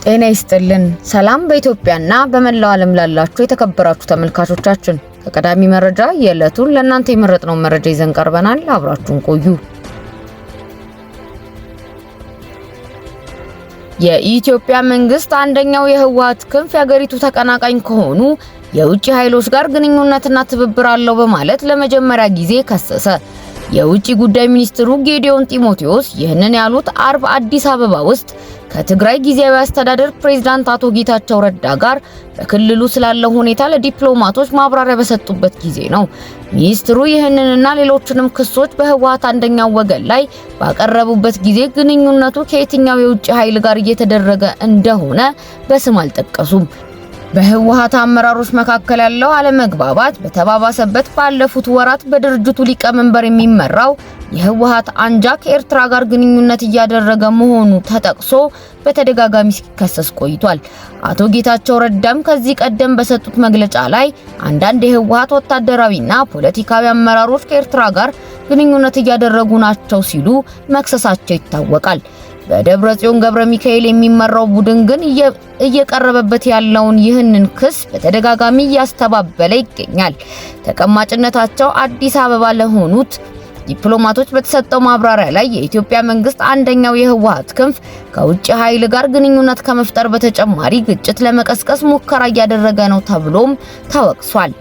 ጤና ይስጥልን። ሰላም በኢትዮጵያና በመላው ዓለም ላላችሁ የተከበራችሁ ተመልካቾቻችን፣ ከቀዳሚ መረጃ የዕለቱን ለእናንተ የመረጥነው መረጃ ይዘን ቀርበናል። አብራችሁን ቆዩ። የኢትዮጵያ መንግስት አንደኛው የህወሓት ክንፍ የሀገሪቱ ተቀናቃኝ ከሆኑ የውጭ ኃይሎች ጋር ግንኙነትና ትብብር አለው በማለት ለመጀመሪያ ጊዜ ከሰሰ። የውጭ ጉዳይ ሚኒስትሩ ጌዲዮን ጢሞቴዎስ ይህንን ያሉት አርብ አዲስ አበባ ውስጥ ከትግራይ ጊዜያዊ አስተዳደር ፕሬዝዳንት አቶ ጌታቸው ረዳ ጋር በክልሉ ስላለው ሁኔታ ለዲፕሎማቶች ማብራሪያ በሰጡበት ጊዜ ነው። ሚኒስትሩ ይህንንና ሌሎችንም ክሶች በህወሓት አንደኛው ወገን ላይ ባቀረቡበት ጊዜ ግንኙነቱ ከየትኛው የውጭ ኃይል ጋር እየተደረገ እንደሆነ በስም አልጠቀሱም። በህወሓት አመራሮች መካከል ያለው አለመግባባት በተባባሰበት ባለፉት ወራት በድርጅቱ ሊቀመንበር የሚመራው የህወሓት አንጃ ከኤርትራ ጋር ግንኙነት እያደረገ መሆኑ ተጠቅሶ በተደጋጋሚ ሲከሰስ ቆይቷል። አቶ ጌታቸው ረዳም ከዚህ ቀደም በሰጡት መግለጫ ላይ አንዳንድ የህወሓት ወታደራዊና ፖለቲካዊ አመራሮች ከኤርትራ ጋር ግንኙነት እያደረጉ ናቸው ሲሉ መክሰሳቸው ይታወቃል። በደብረጽዮን ገብረ ሚካኤል የሚመራው ቡድን ግን እየቀረበበት ያለውን ይህንን ክስ በተደጋጋሚ እያስተባበለ ይገኛል። ተቀማጭነታቸው አዲስ አበባ ለሆኑት ዲፕሎማቶች በተሰጠው ማብራሪያ ላይ የኢትዮጵያ መንግስት አንደኛው የህወሓት ክንፍ ከውጭ ኃይል ጋር ግንኙነት ከመፍጠር በተጨማሪ ግጭት ለመቀስቀስ ሙከራ እያደረገ ነው ተብሎም ተወቅሷል።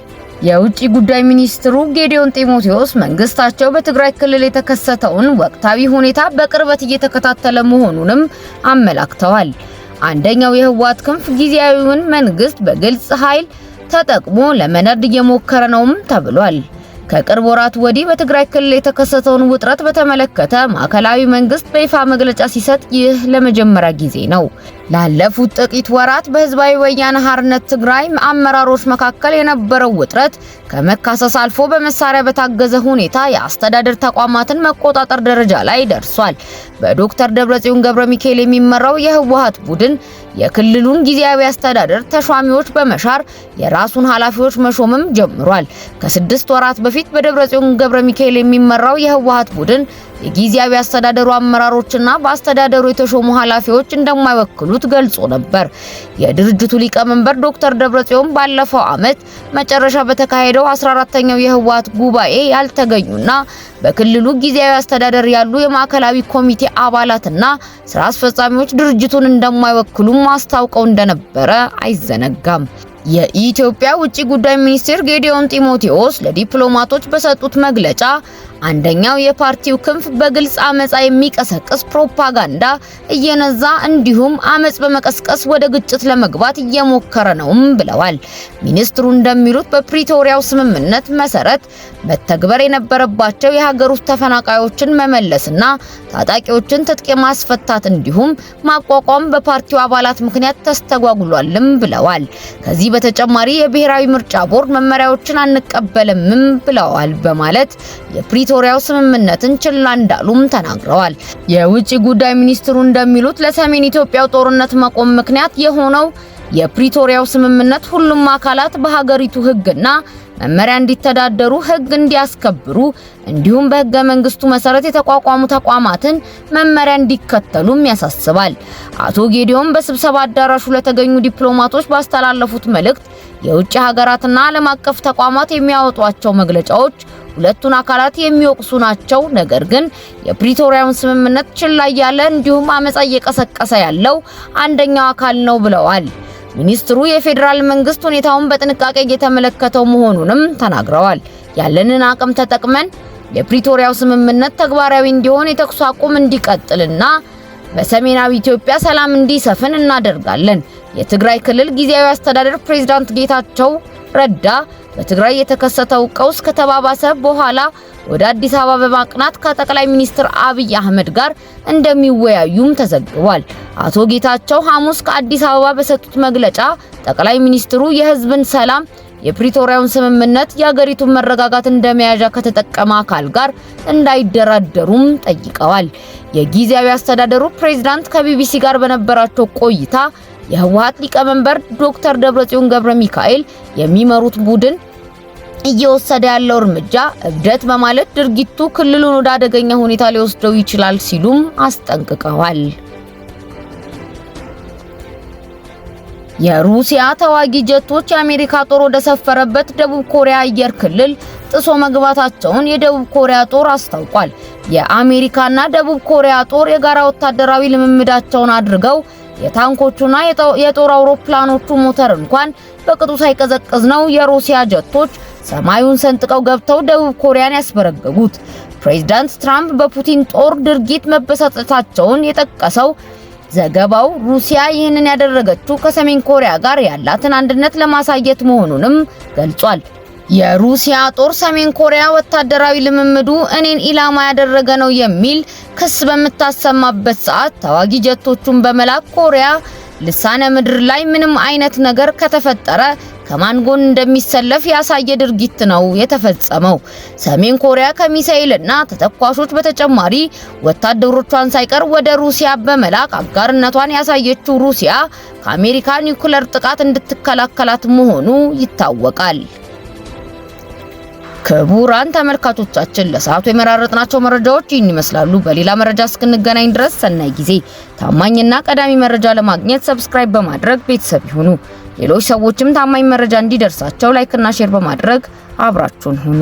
የውጭ ጉዳይ ሚኒስትሩ ጌዲዮን ጢሞቴዎስ መንግስታቸው በትግራይ ክልል የተከሰተውን ወቅታዊ ሁኔታ በቅርበት እየተከታተለ መሆኑንም አመላክተዋል። አንደኛው የህወሓት ክንፍ ጊዜያዊውን መንግስት በግልጽ ኃይል ተጠቅሞ ለመነድ እየሞከረ ነውም ተብሏል። ከቅርብ ወራት ወዲህ በትግራይ ክልል የተከሰተውን ውጥረት በተመለከተ ማዕከላዊ መንግስት በይፋ መግለጫ ሲሰጥ ይህ ለመጀመሪያ ጊዜ ነው። ላለፉት ጥቂት ወራት በህዝባዊ ወያነ ሓርነት ትግራይ አመራሮች መካከል የነበረው ውጥረት ከመካሰስ አልፎ በመሳሪያ በታገዘ ሁኔታ የአስተዳደር ተቋማትን መቆጣጠር ደረጃ ላይ ደርሷል። በዶክተር ደብረጽዮን ገብረ ሚካኤል የሚመራው የህወሓት ቡድን የክልሉን ጊዜያዊ አስተዳደር ተሿሚዎች በመሻር የራሱን ኃላፊዎች መሾምም ጀምሯል። ከ6 ወራት በፊት በደብረጽዮን ገብረ ሚካኤል የሚመራው የህወሓት ቡድን የጊዜያዊ አስተዳደሩ አመራሮችና በአስተዳደሩ የተሾሙ ኃላፊዎች እንደማይወክሉት ገልጾ ነበር። የድርጅቱ ሊቀመንበር ዶክተር ደብረጽዮን ባለፈው ዓመት መጨረሻ በተካሄደው 14ኛው የህወሓት ጉባኤ ያልተገኙና በክልሉ ጊዜያዊ አስተዳደር ያሉ የማዕከላዊ ኮሚቴ አባላትና ስራ አስፈጻሚዎች ድርጅቱን እንደማይወክሉም አስታውቀው እንደነበረ አይዘነጋም። የኢትዮጵያ ውጭ ጉዳይ ሚኒስትር ጌዲዮን ጢሞቴዎስ ለዲፕሎማቶች በሰጡት መግለጫ አንደኛው የፓርቲው ክንፍ በግልጽ አመጻ የሚቀሰቅስ ፕሮፓጋንዳ እየነዛ እንዲሁም አመጽ በመቀስቀስ ወደ ግጭት ለመግባት እየሞከረ ነውም ብለዋል። ሚኒስትሩ እንደሚሉት በፕሪቶሪያው ስምምነት መሰረት መተግበር የነበረባቸው የሀገር ውስጥ ተፈናቃዮችን መመለስና ታጣቂዎችን ትጥቅ ማስፈታት እንዲሁም ማቋቋም በፓርቲው አባላት ምክንያት ተስተጓጉሏልም ብለዋል። ከዚህ በተጨማሪ የብሔራዊ ምርጫ ቦርድ መመሪያዎችን አንቀበልም ብለዋል በማለት የፕሪቶሪያው ስምምነትን ችላ እንዳሉም ተናግረዋል። የውጭ ጉዳይ ሚኒስትሩ እንደሚሉት ለሰሜን ኢትዮጵያው ጦርነት መቆም ምክንያት የሆነው የፕሪቶሪያው ስምምነት ሁሉም አካላት በሀገሪቱ ህግና መመሪያ እንዲተዳደሩ ህግ እንዲያስከብሩ እንዲሁም በህገ መንግስቱ መሰረት የተቋቋሙ ተቋማትን መመሪያ እንዲከተሉም ያሳስባል። አቶ ጌዲዮን በስብሰባ አዳራሹ ለተገኙ ዲፕሎማቶች ባስተላለፉት መልእክት የውጭ ሀገራትና ዓለም አቀፍ ተቋማት የሚያወጧቸው መግለጫዎች ሁለቱን አካላት የሚወቅሱ ናቸው። ነገር ግን የፕሪቶሪያውን ስምምነት ችላ ያለ እንዲሁም አመጻ እየቀሰቀሰ ያለው አንደኛው አካል ነው ብለዋል። ሚኒስትሩ የፌዴራል መንግስት ሁኔታውን በጥንቃቄ እየተመለከተው መሆኑንም ተናግረዋል። ያለንን አቅም ተጠቅመን የፕሪቶሪያው ስምምነት ተግባራዊ እንዲሆን የተኩስ አቁም እንዲቀጥልና በሰሜናዊ ኢትዮጵያ ሰላም እንዲሰፍን እናደርጋለን። የትግራይ ክልል ጊዜያዊ አስተዳደር ፕሬዝዳንት ጌታቸው ረዳ በትግራይ የተከሰተው ቀውስ ከተባባሰ በኋላ ወደ አዲስ አበባ በማቅናት ከጠቅላይ ሚኒስትር አብይ አህመድ ጋር እንደሚወያዩም ተዘግቧል። አቶ ጌታቸው ሐሙስ ከአዲስ አበባ በሰጡት መግለጫ ጠቅላይ ሚኒስትሩ የህዝብን ሰላም፣ የፕሪቶሪያውን ስምምነት፣ የሀገሪቱን መረጋጋት እንደመያዣ ከተጠቀመ አካል ጋር እንዳይደራደሩም ጠይቀዋል። የጊዜያዊ አስተዳደሩ ፕሬዝዳንት ከቢቢሲ ጋር በነበራቸው ቆይታ የህወሓት ሊቀመንበር ዶክተር ደብረጽዮን ገብረ ሚካኤል የሚመሩት ቡድን እየወሰደ ያለው እርምጃ እብደት በማለት ድርጊቱ ክልሉን ወደ አደገኛ ሁኔታ ሊወስደው ይችላል ሲሉም አስጠንቅቀዋል። የሩሲያ ተዋጊ ጀቶች የአሜሪካ ጦር ወደ ሰፈረበት ደቡብ ኮሪያ አየር ክልል ጥሶ መግባታቸውን የደቡብ ኮሪያ ጦር አስታውቋል። የአሜሪካና ደቡብ ኮሪያ ጦር የጋራ ወታደራዊ ልምምዳቸውን አድርገው የታንኮቹና የጦር አውሮፕላኖቹ ሞተር እንኳን በቅጡ ሳይቀዘቅዝ ነው የሩሲያ ጀቶች ሰማዩን ሰንጥቀው ገብተው ደቡብ ኮሪያን ያስበረገጉት። ፕሬዝዳንት ትራምፕ በፑቲን ጦር ድርጊት መበሳጨታቸውን የጠቀሰው ዘገባው ሩሲያ ይህንን ያደረገችው ከሰሜን ኮሪያ ጋር ያላትን አንድነት ለማሳየት መሆኑንም ገልጿል። የሩሲያ ጦር ሰሜን ኮሪያ ወታደራዊ ልምምዱ እኔን ኢላማ ያደረገ ነው የሚል ክስ በምታሰማበት ሰዓት ተዋጊ ጀቶቹን በመላክ ኮሪያ ልሳነ ምድር ላይ ምንም አይነት ነገር ከተፈጠረ ከማን ጎን እንደሚሰለፍ ያሳየ ድርጊት ነው የተፈጸመው። ሰሜን ኮሪያ ከሚሳኤልና ተተኳሾች በተጨማሪ ወታደሮቿን ሳይቀር ወደ ሩሲያ በመላክ አጋርነቷን ያሳየችው ሩሲያ ከአሜሪካ ኒውክሌር ጥቃት እንድትከላከላት መሆኑ ይታወቃል። ክቡራን ተመልካቾቻችን ለሰዓቱ የመራረጥናቸው መረጃዎች ይህን ይመስላሉ። በሌላ መረጃ እስክንገናኝ ድረስ ሰናይ ጊዜ። ታማኝና ቀዳሚ መረጃ ለማግኘት ሰብስክራይብ በማድረግ ቤተሰብ ይሁኑ። ሌሎች ሰዎችም ታማኝ መረጃ እንዲደርሳቸው ላይክ እና ሼር በማድረግ አብራችሁን ሁኑ።